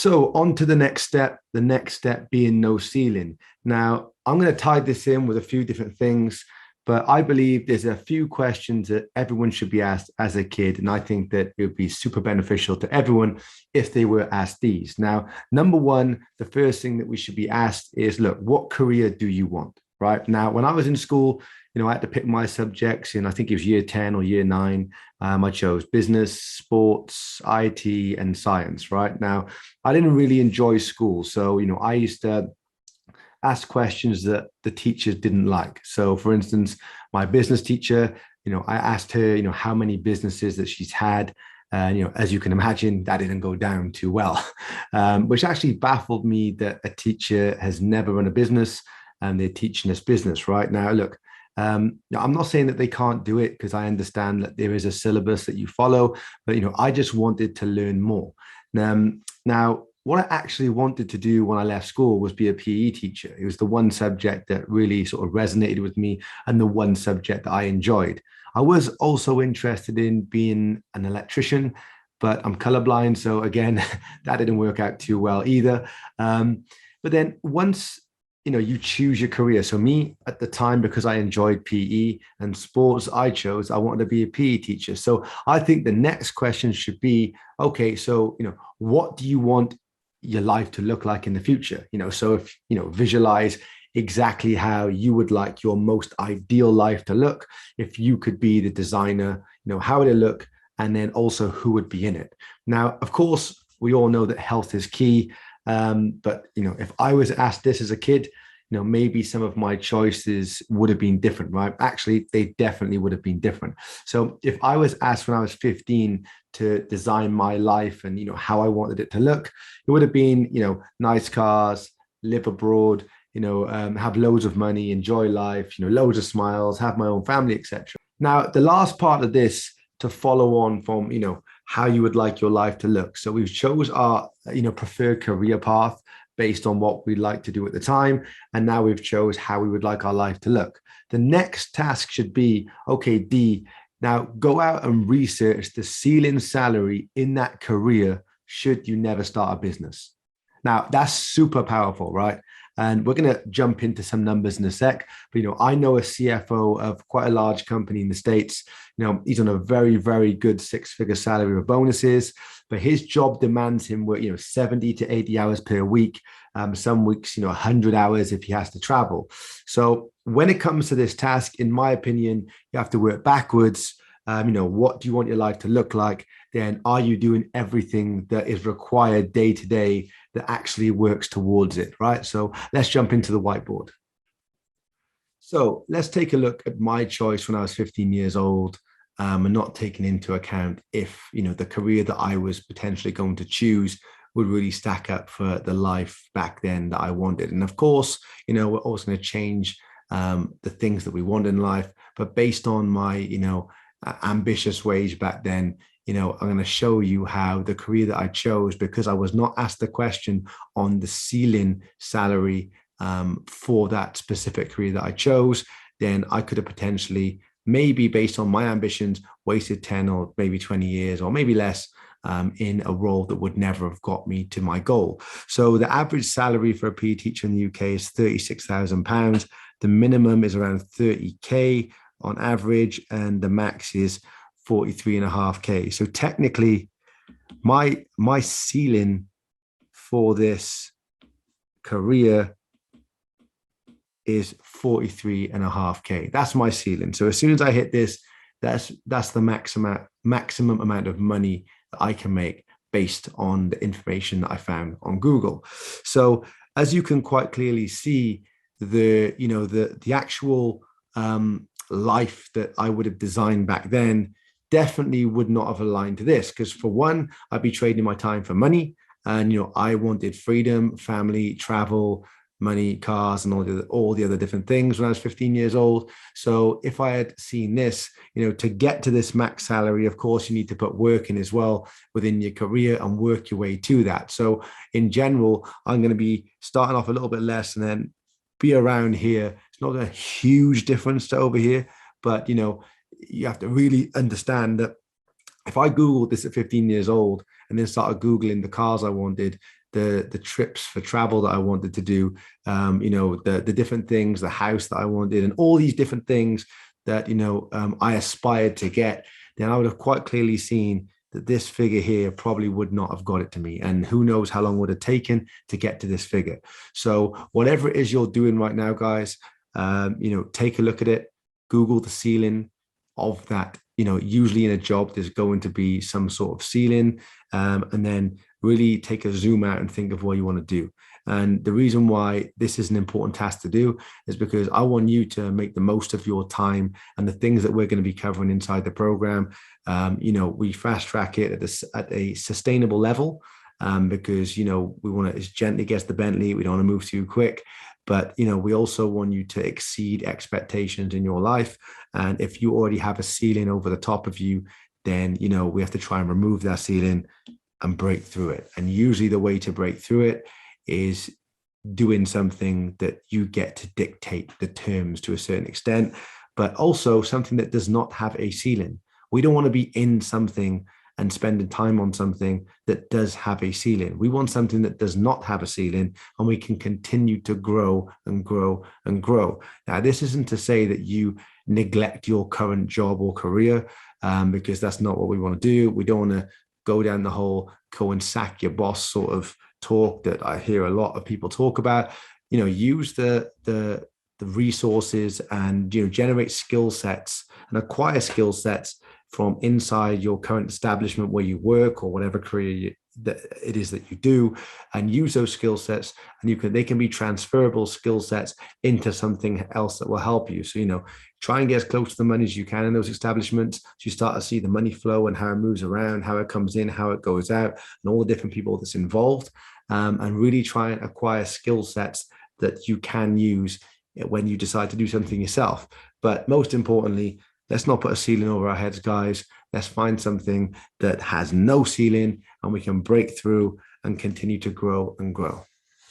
So on to the next step being no ceiling. Now, I'm going to tie this in with a few different things, but I believe there's a few questions that everyone should be asked as a kid. And I think that it would be super beneficial to everyone if they were asked these. Now, number one, the first thing that we should be asked is, look, what career do you want? Right now, when I was in school, I had to pick my subjects in, I think it was year 10 or year nine. I chose business, sports, IT, and science. Right now, I didn't really enjoy school. So, I used to ask questions that the teachers didn't like. So, for instance, my business teacher, I asked her, how many businesses that she's had. And, as you can imagine, that didn't go down too well, which actually baffled me that a teacher has never run a business and they're teaching us business right now. Look, I'm not saying that they can't do it because I understand that there is a syllabus that you follow, but I just wanted to learn more. Now, what I actually wanted to do when I left school was be a PE teacher. It was the one subject that really sort of resonated with me and the one subject that I enjoyed. I was also interested in being an electrician, but I'm colorblind. So again, that didn't work out too well either. But then once you choose your career. So me at the time, because I enjoyed PE and sports, I wanted to be a PE teacher. So I think the next question should be, okay, so, what do you want your life to look like in the future? So if, visualize exactly how you would like your most ideal life to look. If you could be the designer, how would it look? And then also who would be in it? Now, of course, we all know that health is key. But if I was asked this as a kid, maybe some of my choices would have been different, right? Actually, they definitely would have been different. So if I was asked when I was 15 to design my life and how I wanted it to look, it would have been, nice cars, live abroad, have loads of money, enjoy life, loads of smiles, have my own family, etc. Now, the last part of this to follow on from, how you would like your life to look. So we've chose our, preferred career path based on what we'd like to do at the time. And now we've chose how we would like our life to look. The next task should be, okay, D, now go out and research the ceiling salary in that career should you never start a business. Now that's super powerful, right? And we're going to jump into some numbers in a sec. But, I know a CFO of quite a large company in the States. He's on a very, very good six-figure salary with bonuses, but his job demands him work, 70 to 80 hours per week. Some weeks, 100 hours if he has to travel. So when it comes to this task, in my opinion, you have to work backwards. What do you want your life to look like? Then are you doing everything that is required day to day that actually works towards it, right? So let's jump into the whiteboard. So let's take a look at my choice when I was 15 years old, and not taking into account if, the career that I was potentially going to choose would really stack up for the life back then that I wanted. And of course, we're also going to change the things that we want in life, but based on my, ambitious wage back then, I'm going to show you how the career that I chose, because I was not asked the question on the ceiling salary for that specific career that I chose, then I could have potentially, maybe based on my ambitions, wasted 10 or maybe 20 years or maybe less in a role that would never have got me to my goal. So the average salary for a PE teacher in the UK is £36,000. The minimum is around 30K on average, and the max is 43.5K. So technically, my ceiling for this career is 43.5K. That's my ceiling. So as soon as I hit this, that's the maximum amount of money that I can make based on the information that I found on Google. So as you can quite clearly see, the actual life that I would have designed back then definitely would not have aligned to this, because for one, I'd be trading my time for money, and I wanted freedom, family, travel, money, cars, and all the other different things when I was 15 years old. So if I had seen this, to get to this max salary, of course, you need to put work in as well within your career and work your way to that. So in general, I'm going to be starting off a little bit less and then be around here. It's not a huge difference to over here, but you have to really understand that If I Googled this at 15 years old and then started Googling the cars I wanted, the trips for travel that I wanted to do, the different things, the house that I wanted, and all these different things that, I aspired to get, then I would have quite clearly seen that this figure here probably would not have got it to me. And who knows how long it would have taken to get to this figure. So whatever it is you're doing right now, guys, take a look at it, Google the ceiling of that. Usually in a job, there's going to be some sort of ceiling, and then really take a zoom out and think of what you want to do. And the reason why this is an important task to do is because I want you to make the most of your time and the things that we're going to be covering inside the program. We fast track it at a sustainable level, because, we want to as gently get the Bentley. We don't want to move too quick. But, we also want you to exceed expectations in your life. And if you already have a ceiling over the top of you, then, we have to try and remove that ceiling and break through it. And usually the way to break through it is doing something that you get to dictate the terms to a certain extent, but also something that does not have a ceiling. We don't want to be in something and spending time on something that does have a ceiling. We want something that does not have a ceiling, and we can continue to grow and grow and grow. Now, this isn't to say that you neglect your current job or career, because that's not what we want to do. We don't want to go down the whole go and sack your boss sort of talk that I hear a lot of people talk about. Use the resources and generate skill sets and acquire skill sets from inside your current establishment where you work or whatever career that it is that you do, and use those skill sets, and they can be transferable skill sets into something else that will help you. So, try and get as close to the money as you can in those establishments. So you start to see the money flow and how it moves around, how it comes in, how it goes out, and all the different people that's involved, and really try and acquire skill sets that you can use when you decide to do something yourself. But most importantly, let's not put a ceiling over our heads, guys. Let's find something that has no ceiling and we can break through and continue to grow and grow.